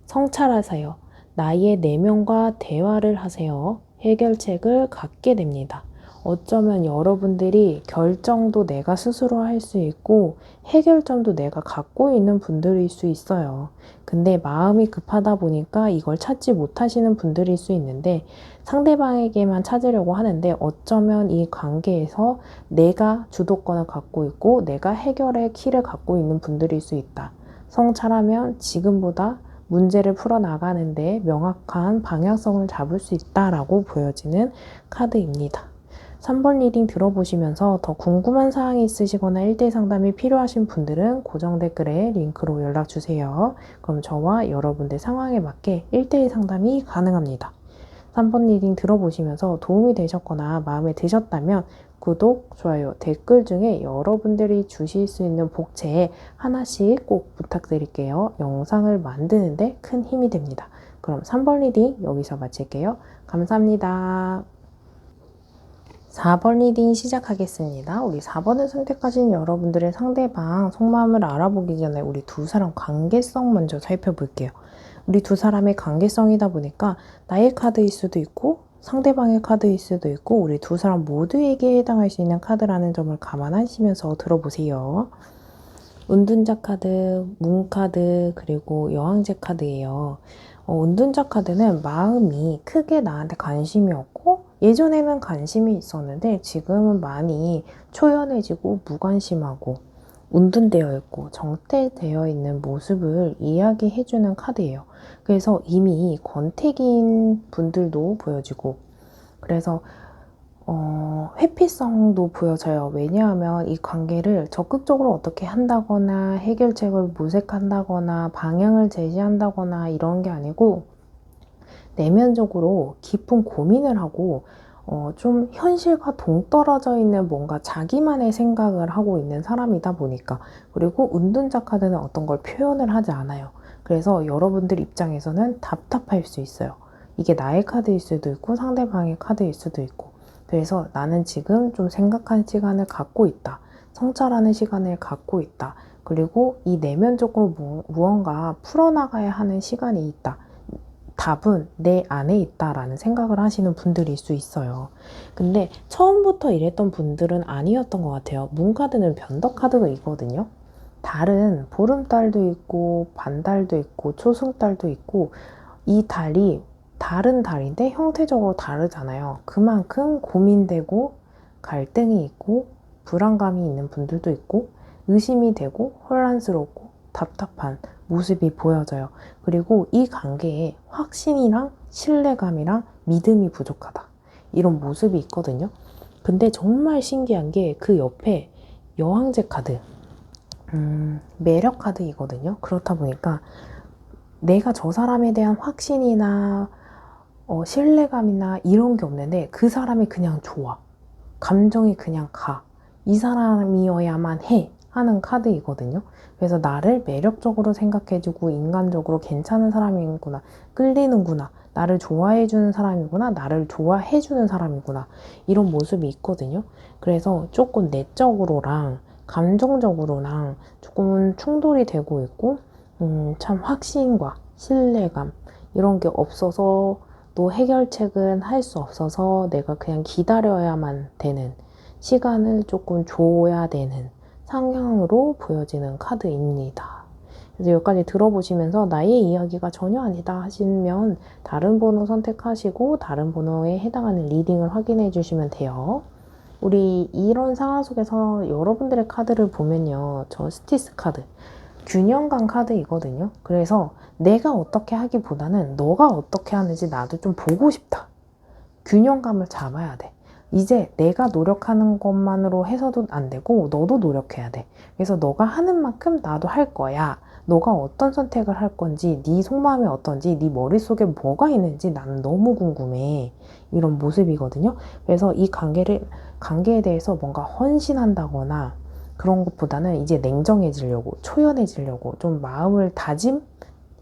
성찰하세요. 나의 내면과 대화를 하세요. 해결책을 갖게 됩니다. 어쩌면 여러분들이 결정도 내가 스스로 할 수 있고 해결점도 내가 갖고 있는 분들일 수 있어요. 근데 마음이 급하다 보니까 이걸 찾지 못하시는 분들일 수 있는데 상대방에게만 찾으려고 하는데 어쩌면 이 관계에서 내가 주도권을 갖고 있고 내가 해결의 키를 갖고 있는 분들일 수 있다. 성찰하면 지금보다 문제를 풀어나가는데 명확한 방향성을 잡을 수 있다라고 보여지는 카드입니다. 3번 리딩 들어보시면서 더 궁금한 사항이 있으시거나 1대1 상담이 필요하신 분들은 고정 댓글에 링크로 연락주세요. 그럼 저와 여러분들 상황에 맞게 1대1 상담이 가능합니다. 3번 리딩 들어보시면서 도움이 되셨거나 마음에 드셨다면 구독, 좋아요, 댓글 중에 여러분들이 주실 수 있는 복채 하나씩 꼭 부탁드릴게요. 영상을 만드는데 큰 힘이 됩니다. 그럼 3번 리딩 여기서 마칠게요. 감사합니다. 4번 리딩 시작하겠습니다. 우리 4번을 선택하신 여러분들의 상대방 속마음을 알아보기 전에 우리 두 사람 관계성 먼저 살펴볼게요. 우리 두 사람의 관계성이다 보니까 나의 카드일 수도 있고 상대방의 카드일 수도 있고 우리 두 사람 모두에게 해당할 수 있는 카드라는 점을 감안하시면서 들어보세요. 은둔자 카드, 문 카드, 그리고 여왕제 카드예요. 은둔자 카드는 마음이 크게 나한테 관심이 없고 예전에는 관심이 있었는데 지금은 많이 초연해지고 무관심하고 운둔되어 있고 정체되어 있는 모습을 이야기해주는 카드예요. 그래서 이미 권태기인 분들도 보여지고 그래서 회피성도 보여져요. 왜냐하면 이 관계를 적극적으로 어떻게 한다거나 해결책을 모색한다거나 방향을 제시한다거나 이런 게 아니고 내면적으로 깊은 고민을 하고 좀 현실과 동떨어져 있는 뭔가 자기만의 생각을 하고 있는 사람이다 보니까 그리고 은둔자 카드는 어떤 걸 표현을 하지 않아요. 그래서 여러분들 입장에서는 답답할 수 있어요. 이게 나의 카드일 수도 있고 상대방의 카드일 수도 있고 그래서 나는 지금 좀 생각한 시간을 갖고 있다. 성찰하는 시간을 갖고 있다. 그리고 이 내면적으로 무언가 풀어나가야 하는 시간이 있다. 답은 내 안에 있다라는 생각을 하시는 분들일 수 있어요. 근데 처음부터 이랬던 분들은 아니었던 것 같아요. 문카드는 변덕카드도 있거든요. 달은 보름달도 있고 반달도 있고 초승달도 있고 이 달이 다른 달인데 형태적으로 다르잖아요. 그만큼 고민되고 갈등이 있고 불안감이 있는 분들도 있고 의심이 되고 혼란스럽고 답답한 모습이 보여져요. 그리고 이 관계에 확신이랑 신뢰감이랑 믿음이 부족하다. 이런 모습이 있거든요. 근데 정말 신기한 게 그 옆에 여왕제 카드, 매력 카드이거든요. 그렇다 보니까 내가 저 사람에 대한 확신이나 신뢰감이나 이런 게 없는데 그 사람이 그냥 좋아. 감정이 그냥 가. 이 사람이어야만 해. 하는 카드이거든요. 그래서 나를 매력적으로 생각해주고 인간적으로 괜찮은 사람이구나. 끌리는구나. 나를 좋아해주는 사람이구나. 나를 좋아해주는 사람이구나. 이런 모습이 있거든요. 그래서 조금 내적으로랑 감정적으로랑 조금 충돌이 되고 있고 참 확신과 신뢰감 이런 게 없어서 또 해결책은 할 수 없어서 내가 그냥 기다려야만 되는 시간을 조금 줘야 되는 상향으로 보여지는 카드입니다. 그래서 여기까지 들어보시면서 나의 이야기가 전혀 아니다 하시면 다른 번호 선택하시고 다른 번호에 해당하는 리딩을 확인해 주시면 돼요. 우리 이런 상황 속에서 여러분들의 카드를 보면요. 저스티스 카드, 균형감 카드이거든요. 그래서 내가 어떻게 하기보다는 너가 어떻게 하는지 나도 좀 보고 싶다. 균형감을 잡아야 돼. 이제 내가 노력하는 것만으로 해서도 안 되고 너도 노력해야 돼. 그래서 너가 하는 만큼 나도 할 거야. 너가 어떤 선택을 할 건지, 네 속마음이 어떤지, 네 머릿속에 뭐가 있는지 나는 너무 궁금해. 이런 모습이거든요. 그래서 이 관계에 대해서 뭔가 헌신한다거나 그런 것보다는 이제 냉정해지려고, 초연해지려고 좀 마음을 다짐?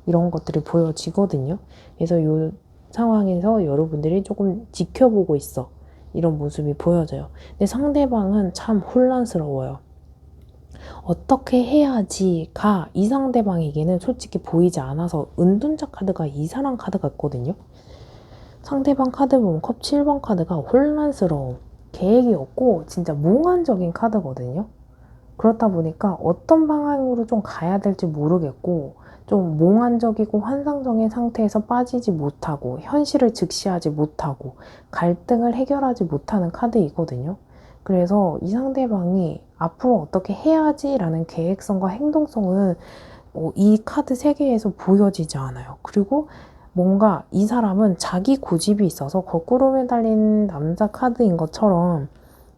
이런 것들이 보여지거든요. 그래서 이 상황에서 여러분들이 조금 지켜보고 있어. 이런 모습이 보여져요. 근데 상대방은 참 혼란스러워요. 어떻게 해야지가 이 상대방에게는 솔직히 보이지 않아서 은둔자 카드가 이상한 카드가 있거든요. 상대방 카드 보면 컵 7번 카드가 혼란스러움, 계획이 없고 진짜 몽환적인 카드거든요. 그렇다 보니까 어떤 방향으로 좀 가야 될지 모르겠고 좀 몽환적이고 환상적인 상태에서 빠지지 못하고 현실을 직시하지 못하고 갈등을 해결하지 못하는 카드이거든요. 그래서 이 상대방이 앞으로 어떻게 해야지 라는 계획성과 행동성은 이 카드 세 개에서 보여지지 않아요. 그리고 뭔가 이 사람은 자기 고집이 있어서 거꾸로 매달린 남자 카드인 것처럼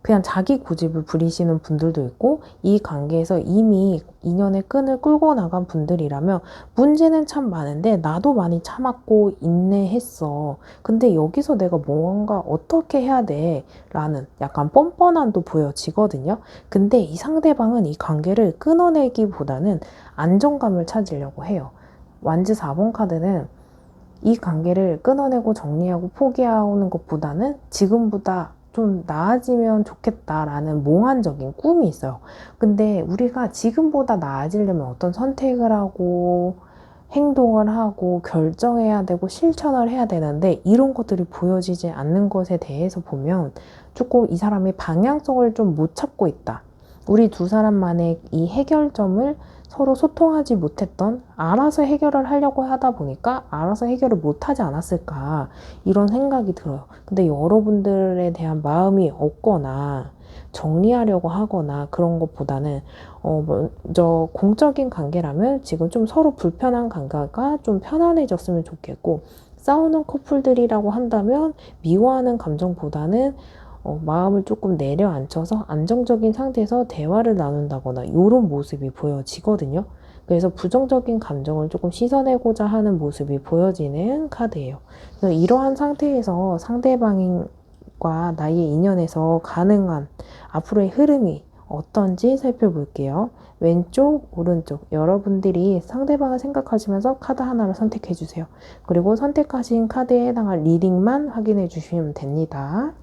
그냥 자기 고집을 부리시는 분들도 있고, 이 관계에서 이미 인연의 끈을 끌고 나간 분들이라면 문제는 참 많은데 나도 많이 참았고 인내했어. 근데 여기서 내가 뭔가 어떻게 해야 돼? 라는 약간 뻔뻔함도 보여지거든요. 근데 이 상대방은 이 관계를 끊어내기보다는 안정감을 찾으려고 해요. 완즈 4번 카드는 이 관계를 끊어내고 정리하고 포기하는 것보다는 지금보다 좀 나아지면 좋겠다라는 몽환적인 꿈이 있어요. 근데 우리가 지금보다 나아지려면 어떤 선택을 하고 행동을 하고 결정해야 되고 실천을 해야 되는데, 이런 것들이 보여지지 않는 것에 대해서 보면 조금 이 사람이 방향성을 좀 못 찾고 있다. 우리 두 사람만의 이 해결점을 서로 소통하지 못했던, 알아서 해결을 하려고 하다 보니까 알아서 해결을 못하지 않았을까, 이런 생각이 들어요. 근데 여러분들에 대한 마음이 없거나 정리하려고 하거나 그런 것보다는 먼저 공적인 관계라면 지금 좀 서로 불편한 관계가 좀 편안해졌으면 좋겠고, 싸우는 커플들이라고 한다면 미워하는 감정보다는 마음을 조금 내려앉혀서 안정적인 상태에서 대화를 나눈다거나 이런 모습이 보여지거든요. 그래서 부정적인 감정을 조금 씻어내고자 하는 모습이 보여지는 카드예요. 그래서 이러한 상태에서 상대방과 나의 인연에서 가능한 앞으로의 흐름이 어떤지 살펴볼게요. 왼쪽, 오른쪽 여러분들이 상대방을 생각하시면서 카드 하나를 선택해 주세요. 그리고 선택하신 카드에 해당할 리딩만 확인해 주시면 됩니다.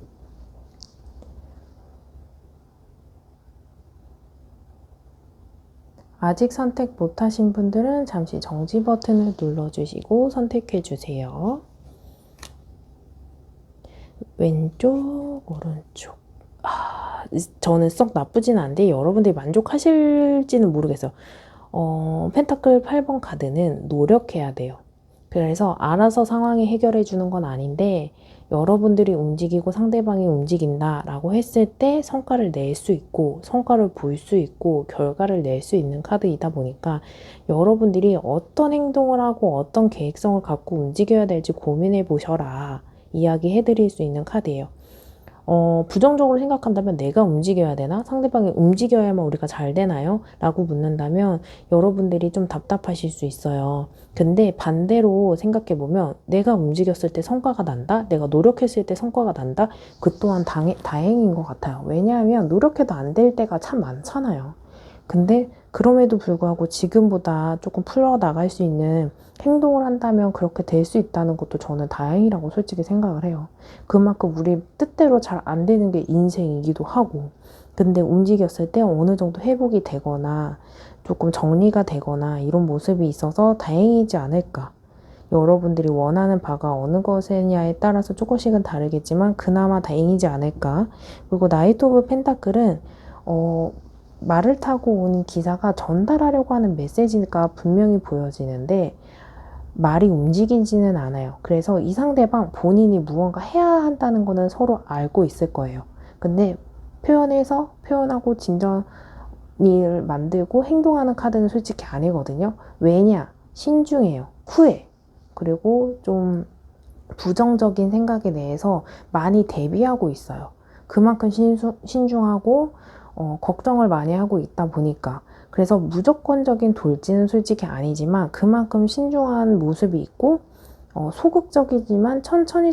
아직 선택 못하신 분들은 잠시 정지 버튼을 눌러주시고 선택해주세요. 왼쪽, 오른쪽. 저는 썩 나쁘진 않은데 여러분들이 만족하실지는 모르겠어요. 펜타클 8번 카드는 노력해야 돼요. 그래서 알아서 상황이 해결해 주는 건 아닌데, 여러분들이 움직이고 상대방이 움직인다 라고 했을 때 성과를 낼 수 있고, 성과를 볼 수 있고, 결과를 낼 수 있는 카드이다 보니까 여러분들이 어떤 행동을 하고 어떤 계획성을 갖고 움직여야 될지 고민해 보셔라 이야기해 드릴 수 있는 카드예요. 부정적으로 생각한다면 내가 움직여야 되나? 상대방이 움직여야만 우리가 잘 되나요? 라고 묻는다면 여러분들이 좀 답답하실 수 있어요. 근데 반대로 생각해보면 내가 움직였을 때 성과가 난다? 내가 노력했을 때 성과가 난다? 그 또한 다행인 것 같아요. 왜냐하면 노력해도 안 될 때가 참 많잖아요. 근데 그럼에도 불구하고 지금보다 조금 풀어나갈 수 있는 행동을 한다면 그렇게 될 수 있다는 것도 저는 다행이라고 솔직히 생각을 해요. 그만큼 우리 뜻대로 잘 안 되는 게 인생이기도 하고, 근데 움직였을 때 어느 정도 회복이 되거나 조금 정리가 되거나 이런 모습이 있어서 다행이지 않을까. 여러분들이 원하는 바가 어느 것이냐에 따라서 조금씩은 다르겠지만 그나마 다행이지 않을까. 그리고 나이트 오브 펜타클은 말을 타고 온 기사가 전달하려고 하는 메시지가 분명히 보여지는데 말이 움직이지는 않아요. 그래서 이 상대방 본인이 무언가 해야 한다는 거는 서로 알고 있을 거예요. 근데 표현하고 진전을 만들고 행동하는 카드는 솔직히 아니거든요. 왜냐? 신중해요. 후회. 그리고 좀 부정적인 생각에 대해서 많이 대비하고 있어요. 그만큼 신중하고 걱정을 많이 하고 있다 보니까. 그래서 무조건적인 돌진은 솔직히 아니지만 그만큼 신중한 모습이 있고, 소극적이지만 천천히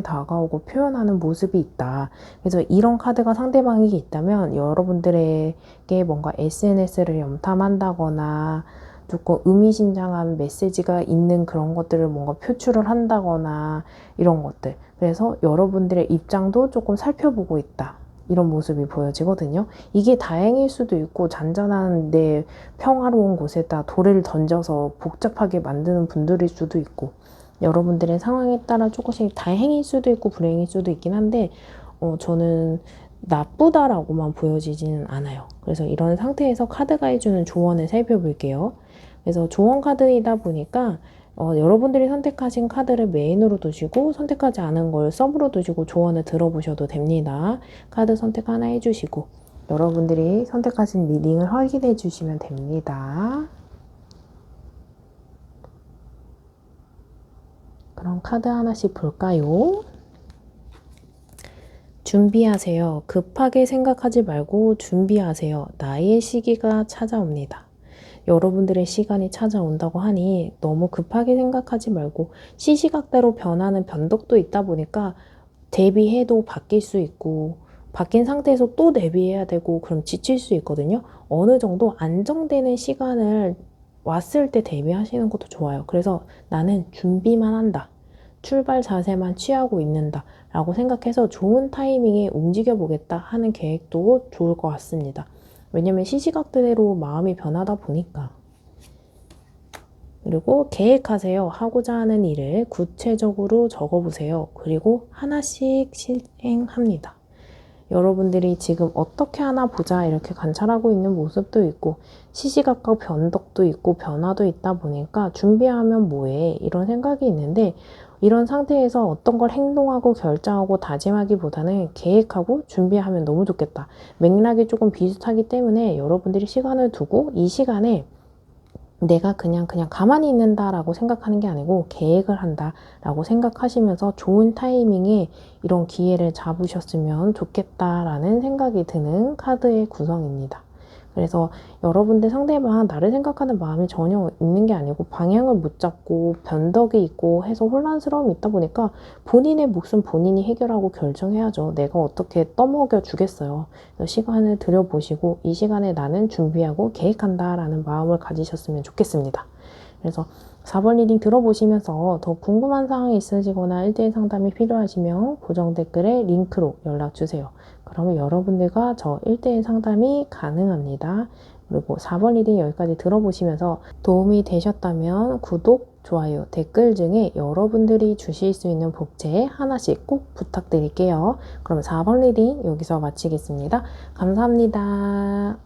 다가오고 표현하는 모습이 있다. 그래서 이런 카드가 상대방이 있다면 여러분들에게 뭔가 SNS를 염탐한다거나 조금 의미심장한 메시지가 있는 그런 것들을 뭔가 표출을 한다거나 이런 것들. 그래서 여러분들의 입장도 조금 살펴보고 있다. 이런 모습이 보여지거든요. 이게 다행일 수도 있고 잔잔한 내 평화로운 곳에다 돌을 던져서 복잡하게 만드는 분들일 수도 있고, 여러분들의 상황에 따라 조금씩 다행일 수도 있고 불행일 수도 있긴 한데 저는 나쁘다라고만 보여지지는 않아요. 그래서 이런 상태에서 카드가 해주는 조언을 살펴볼게요. 그래서 조언 카드이다 보니까 여러분들이 선택하신 카드를 메인으로 두시고 선택하지 않은 걸 서브로 두시고 조언을 들어보셔도 됩니다. 카드 선택 하나 해주시고 여러분들이 선택하신 리딩을 확인해 주시면 됩니다. 그럼 카드 하나씩 볼까요? 준비하세요. 급하게 생각하지 말고 준비하세요. 나의 시기가 찾아옵니다. 여러분들의 시간이 찾아온다고 하니 너무 급하게 생각하지 말고 시시각대로 변하는 변덕도 있다 보니까 대비해도 바뀔 수 있고 바뀐 상태에서 또 대비해야 되고 그럼 지칠 수 있거든요. 어느 정도 안정되는 시간을 왔을 때 대비하시는 것도 좋아요. 그래서 나는 준비만 한다. 출발 자세만 취하고 있는다 라고 생각해서 좋은 타이밍에 움직여 보겠다 하는 계획도 좋을 것 같습니다. 왜냐면 시시각대로 마음이 변하다 보니까. 그리고 계획하세요. 하고자 하는 일을 구체적으로 적어보세요. 그리고 하나씩 실행합니다. 여러분들이 지금 어떻게 하나 보자 이렇게 관찰하고 있는 모습도 있고 시시각각 변덕도 있고 변화도 있다 보니까 준비하면 뭐해 이런 생각이 있는데 이런 상태에서 어떤 걸 행동하고 결정하고 다짐하기보다는 계획하고 준비하면 너무 좋겠다. 맥락이 조금 비슷하기 때문에 여러분들이 시간을 두고 이 시간에 내가 그냥 가만히 있는다라고 생각하는 게 아니고 계획을 한다라고 생각하시면서 좋은 타이밍에 이런 기회를 잡으셨으면 좋겠다라는 생각이 드는 카드의 구성입니다. 그래서 여러분들 상대방 나를 생각하는 마음이 전혀 있는 게 아니고 방향을 못 잡고 변덕이 있고 해서 혼란스러움이 있다 보니까 본인의 몫은 본인이 해결하고 결정해야죠. 내가 어떻게 떠먹여 주겠어요. 시간을 들여보시고 이 시간에 나는 준비하고 계획한다라는 마음을 가지셨으면 좋겠습니다. 그래서 4번 리딩 들어보시면서 더 궁금한 사항이 있으시거나 1대1 상담이 필요하시면 고정 댓글에 링크로 연락주세요. 그러면 여러분들과 저 1대1 상담이 가능합니다. 그리고 4번 리딩 여기까지 들어보시면서 도움이 되셨다면 구독, 좋아요, 댓글 중에 여러분들이 주실 수 있는 복제 하나씩 꼭 부탁드릴게요. 그럼 4번 리딩 여기서 마치겠습니다. 감사합니다.